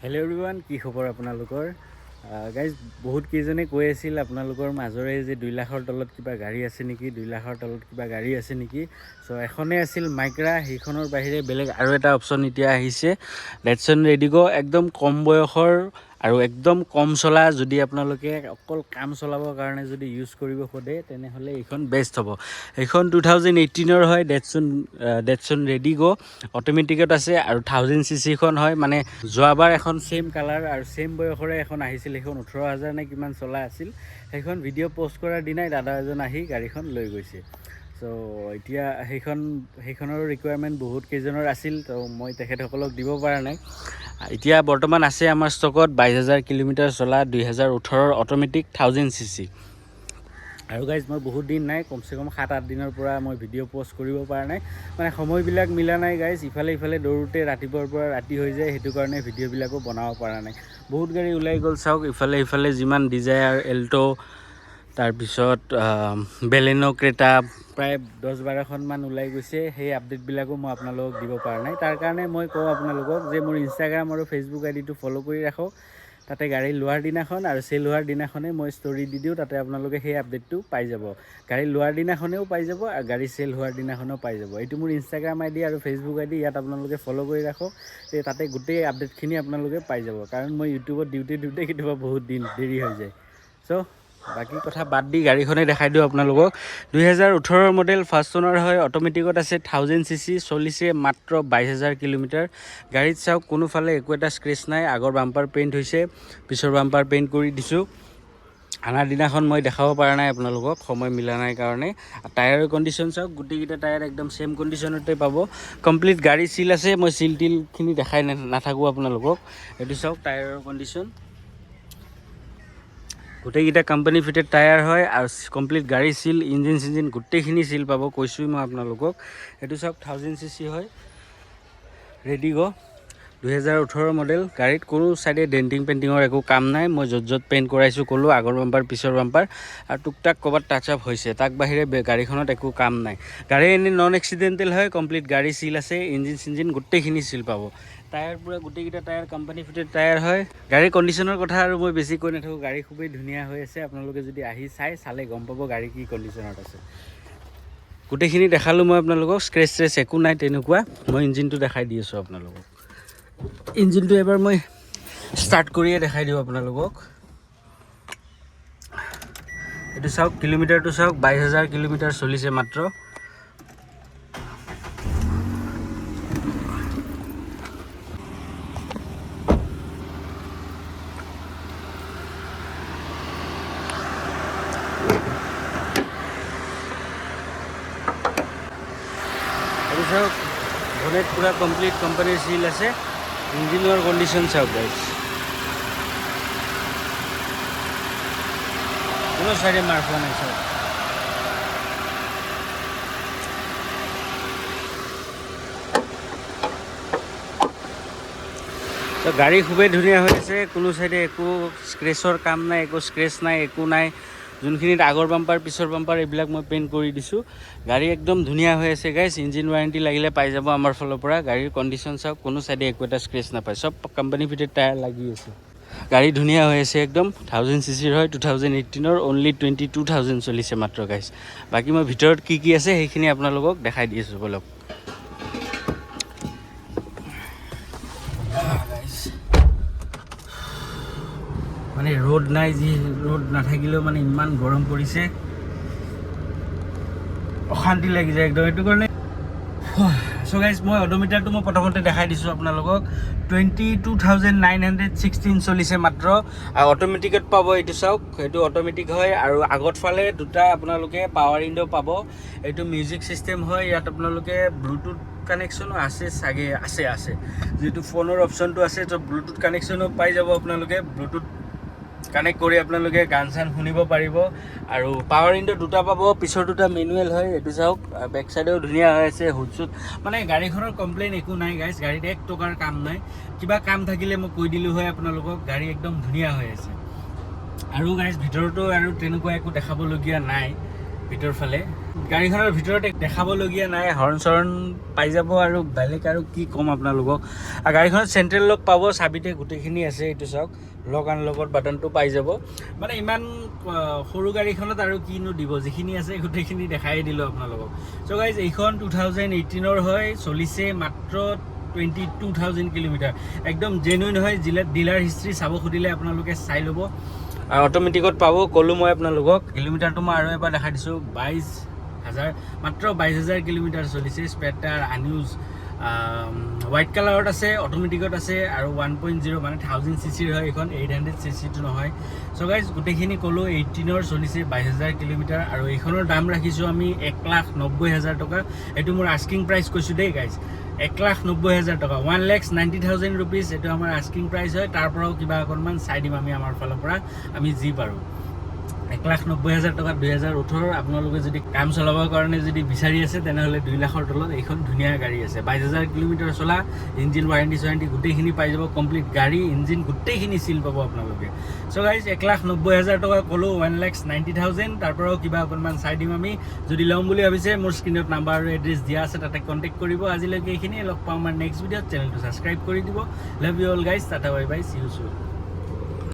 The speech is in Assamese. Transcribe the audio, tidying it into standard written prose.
হেল্ল' এভৰিৱান, কি খবৰ আপোনালোকৰ? গাইজ, বহুত কেইজনে কৈ আছিল আপোনালোকৰ মাজৰে যে 2 লাখৰ তলত কিবা গাড়ী আছে নেকি, 2 লাখৰ তলত কিবা গাড়ী আছে নেকি। চ' এখনেই আছিল মাইক্ৰা, সেইখনৰ বাহিৰে বেলেগ আৰু এটা অপশ্যন এতিয়া আহিছে, ডেটছন ৰেডিগ'। একদম কম বয়সৰ আৰু একদম কম চলা, যদি আপোনালোকে অকল কাম চলাবৰ কাৰণে যদি ইউজ কৰিব খোজে তেনেহ'লে এইখন বেষ্ট হ'ব। এইখন 2018ৰ হয়, ডেটছন ৰেডিগ'। অট'মেটিকত আছে আৰু 1000cc হয়। মানে যোৱাবাৰ এখন ছেইম কালাৰ আৰু ছেইম বয়সৰে এখন আহিছিল, সেইখন 18,000 নে কিমান চলা আছিল। সেইখন ভিডিঅ' পষ্ট কৰাৰ দিনাই দাদা এজন আহি গাড়ীখন লৈ গৈছে। চ' এতিয়া সেইখনৰ ৰিকুৱাৰমেণ্ট বহুত কেইজনৰ আছিল, তো মই তেখেতসকলক দিব পৰা নাই। এতিয়া বৰ্তমান আছে আমাৰ ষ্টকত 22,000 কিলোমিটাৰ চলা 2018ৰ অট'মেটিক 1000cc। আৰু গাইজ, মই বহুত দিন নাই, কমচে কম 7-8 দিনৰ পৰা মই ভিডিঅ' পষ্ট কৰিব পৰা নাই। মানে সময়বিলাক মিলা নাই গাইজ, ইফালে দৌৰোতে ৰাতিপুৱাৰ পৰা ৰাতি হৈ যায়, সেইটো কাৰণে ভিডিঅ'বিলাকো বনাব পৰা নাই। বহুত গাড়ী ওলাই গ'ল চাওক, ইফালে যিমান ডিজায়াৰ, এল্ট', তাৰপিছত বেলেনো, ক্ৰেটা, প্ৰায় 10-12খনমান ওলাই গৈছে। সেই আপডেটবিলাকো মই আপোনালোকক দিব পৰা নাই। তাৰ কাৰণে মই কওঁ আপোনালোকক যে মোৰ ইনষ্টাগ্ৰাম আৰু ফেচবুক আইডিটো ফ'ল' কৰি ৰাখক। তাতে গাড়ী লোৱাৰ দিনাখন আৰু চেল হোৱাৰ দিনাখনেই মই ষ্টৰি দি দিওঁ, তাতে আপোনালোকে সেই আপডেটটো পাই যাব। গাড়ী লোৱাৰ দিনাখনেও পাই যাব আৰু গাড়ী চেল হোৱাৰ দিনাখনেও পাই যাব। এইটো মোৰ ইনষ্টাগ্ৰাম আইডি আৰু ফেচবুক আইডি, ইয়াত আপোনালোকে ফ'ল' কৰি ৰাখক। তাতে গোটেই আপডেটখিনি আপোনালোকে পাই যাব, কাৰণ মই ইউটিউবত দিওঁতে কেতিয়াবা বহুত দিন দেৰি হৈ যায়। চ' বাকী কথা বাদ দি গাড়ীখনেই দেখাই দিওঁ আপোনালোকক। 2018ৰ মডেল, ফাৰ্ষ্ট অনাৰ হয়, অট'মেটিকত আছে, 1000cc, চলিছে মাত্ৰ 22,000 কিলোমিটাৰ। গাড়ীত চাওক, কোনোফালে একো এটা স্ক্ৰেচ নাই। আগৰ বাম্পাৰ পেইণ্ট হৈছে, পিছৰ বাম্পাৰ পেইণ্ট কৰি দিছোঁ। আনাৰ দিনাখন মই দেখাব পৰা নাই আপোনালোকক, সময় মিলা নাই কাৰণে। টায়াৰৰ কণ্ডিশ্যন চাওক, গোটেইকেইটা টায়াৰ একদম ছেইম কণ্ডিশ্যনতে পাব। কমপ্লিট গাড়ী চিল আছে, মই চিল টিলখিনি দেখাই নাথাকোঁ আপোনালোকক। এইটো চাওক টায়াৰৰ কণ্ডিশ্যন, গোটেইকেইটা কোম্পানী ফিটেড টায়াৰ হয় আৰু কমপ্লিট গাড়ী চিল, ইঞ্জিন চিঞ্জিন গোটেইখিনি চিল পাব, কৈছোঁৱেই মই আপোনালোকক। এইটো চাওক 1000cc হয়, ৰেডিগ', 2018 মডেল। গাড়ীত কোনো ছাইডে ডেণ্টিং পেইণ্টিঙৰ একো কাম নাই। মই য'ত পেইণ্ট কৰাইছোঁ ক'লোঁ, আগৰ বাম্পাৰ, পিছৰ বাম্পাৰ, আৰু টুকটাক ক'ৰবাত টাচ আপ হৈছে, তাক বাহিৰে গাড়ীখনত একো কাম নাই। গাড়ী এনেই নন এক্সিডেণ্টেল হয়, কমপ্লিট গাড়ী চিল আছে, ইঞ্জিন চিঞ্জিন গোটেইখিনি চিল পাব। টায়াৰ পূৰা গোটেইকেইটা টায়াৰ কোম্পানী ফিটেড টায়াৰ হয়। গাড়ীৰ কণ্ডিশ্যনৰ কথা আৰু মই বেছি কৈ নাথাকোঁ, গাড়ী খুবেই ধুনীয়া হৈ আছে। আপোনালোকে যদি আহি চালে গম পাব গাড়ী কি কণ্ডিশ্যনত আছে। গোটেইখিনি দেখালোঁ মই আপোনালোকক, স্ক্ৰেচ চ্ৰেচ একো নাই তেনেকুৱা। মই ইঞ্জিনটো দেখাই দি আছোঁ আপোনালোকক। ইঞ্জিনটো এবাৰ মই ষ্টাৰ্ট কৰিয়ে দেখাই দিওঁ আপোনালোকক। এইটো চাওক, কিলোমিটাৰটো চাওক, 22,000 কিলোমিটাৰ চলিছে মাত্ৰ। এইটো চাওক, বনেট পূৰা কমপ্লিট কোম্পানীৰ চিল আছে। ইঞ্জিনৰ কণ্ডিশ্যন চাওক গাইজ, কোনো চাইডে মাৰ খোৱা নাই চাওক। তো গাড়ী খুবেই ধুনীয়া হৈ আছে, কোনো চাইডে একো স্ক্ৰেচৰ কাম নাই, একো স্ক্ৰেচ নাই, একো নাই। যোনখিনিত আগৰ বাম্পাৰ, পিছৰ বাম্পাৰ, এইবিলাক মই পেইণ্ট কৰি দিছোঁ। গাড়ী একদম ধুনীয়া হৈ আছে গাইজ। ইঞ্জিন ৱাৰেণ্টি লাগিলে পাই যাব আমাৰ ফালৰ পৰা। গাড়ীৰ কণ্ডিশ্যন চাওক, কোনো চাইডে একো এটা স্ক্ৰেচ নাপায়, চব কোম্পানী ফিটেড টায়াৰ লাগি আছে। গাড়ী ধুনীয়া হৈ আছে একদম। 1000cc হয়, 2018ৰ, অনলি 22,000 চলিছে মাত্ৰ গাইজ। বাকী মই ভিতৰত কি কি আছে সেইখিনি আপোনালোকক দেখাই দি আছোঁ বলক। মানে ৰ'দ নাই, যি ৰ'দ নাথাকিলেও মানে ইমান গৰম পৰিছে, অশান্তি লাগি যায় একদম। সেইটো কাৰণে চ' গাইজ, মই অডোমিটাৰটো মই প্ৰথমতে দেখাই দিছোঁ আপোনালোকক। 22,916 চলিছে মাত্ৰ। আৰু অট'মেটিকত পাব, এইটো চাওক, এইটো অট'মেটিক হয়। আৰু আগত ফালে দুটা আপোনালোকে পাৱাৰ উইণ্ডো পাব। এইটো মিউজিক ছিষ্টেম হয়, ইয়াত আপোনালোকে ব্লুটুথ কানেকশ্যনো আছে চাগে, আছে। যিটো ফোনৰ অপশ্যনটো আছে, তো ব্লুটুথ কানেকশ্যনো পাই যাব আপোনালোকে। ব্লুটুথ কানেক্ট কৰি আপোনালোকে গান চান শুনিব পাৰিব। আৰু পাৱাৰ উইণ্ডো দুটা পাব, পিছৰ দুটা মেনুৱেল হয়। এইটো চাওক, বেক চাইডেও ধুনীয়া হৈ আছে, হুড চুট। মানে গাড়ীখনৰ কমপ্লেইন একো নাই গাইজ, গাড়ীত 1 টকাৰ কাম নাই। কিবা কাম থাকিলে মই কৈ দিলোঁ হয় আপোনালোকক। গাড়ী একদম ধুনীয়া হৈ আছে। আৰু গাইজ, ভিতৰতো আৰু তেনেকুৱা একো দেখাবলগীয়া নাই ভিতৰ ফালে। গাড়ীখনৰ ভিতৰত দেখাবলগীয়া নাই, হৰ্ণ চৰ্ণ পাই যাব আৰু বেলেগ আৰু কি ক'ম আপোনালোকক। আৰু গাড়ীখনত চেণ্ট্ৰেল লক পাব, চাবিতে গোটেইখিনি আছে। এইটো চাওক, লক আনলকৰ বাটনটো পাই যাব। মানে ইমান সৰু গাড়ীখনত আৰু কিনো দিব, যিখিনি আছে গোটেইখিনি দেখাই দিলোঁ আপোনালোকক। চ' গাইজ এইখন 2018 হয়, চলিছে মাত্ৰ 22,000 কিলোমিটাৰ। একদম জেনুইন হয়। ডিলাৰ হিষ্ট্ৰী চাব খুজিলে আপোনালোকে চাই ল'ব। অট'মেটিকত পাব, ক'লোঁ মই আপোনালোকক। কিলোমিটাৰটো মই আৰু এবাৰ দেখাই দিছোঁ, 22,000, মাত্ৰ 22,000 কিলোমিটাৰ চলিছে। স্পেটাৰ আনইউজ, হোৱাইট কালাৰত আছে, অট'মেটিকত আছে আৰু 1.0 মানে 1000 চিচিৰ হয় এইখন, 800 চিচিটো নহয়। চ' গাইজ গোটেইখিনি ক'লোঁ, 18ৰ চলিছে 22,000 কিলোমিটাৰ। আৰু এইখনৰ দাম ৰাখিছোঁ আমি 1,90,000 টকা। এইটো মোৰ আস্কিং প্ৰাইচ কৈছোঁ দেই গাইজ, 1,90,000 টকা, 1,90,000 ৰুপিজ। এইটো আমাৰ আস্কিং প্ৰাইচ হয়। তাৰ পৰাও কিবা অকণমান চাই দিম আমি আমাৰ ফালৰ পৰা, আমি যি পাৰোঁ। 1,90,000 টকা 2018। আপোনালোকে যদি কাম চলাবৰ কাৰণে যদি বিচাৰি আছে, তেনেহ'লে 2 লাখৰ তলত এইখন ধুনীয়া গাড়ী আছে। 22,000 কিলোমিটাৰ চলা, ইঞ্জিন ৱাৰেণ্টি গোটেইখিনি পাই যাব। কমপ্লিট গাড়ী, ইঞ্জিন গোটেইখিনি চিল পাব আপোনালোকে। চ' গাইজ 1,90,000 টকা ক'লোঁ, 1,90,000। তাৰ পৰাও কিবা অকণমান চাই দিম আমি। যদি ল'ম বুলি ভাবিছে, মোৰ স্ক্ৰীণত নাম্বাৰ আৰু এড্ৰেছ দিয়া আছে, তাতে কণ্টেক্ট কৰিব। আজিলৈকে এইখিনিয়ে, লগ পাওঁ আমাৰ নেক্সট ভিডিঅ'ত। চেনেলটো ছাবস্ক্ৰাইব কৰি দিব। Love you all guys, tata bye bye, C you soon.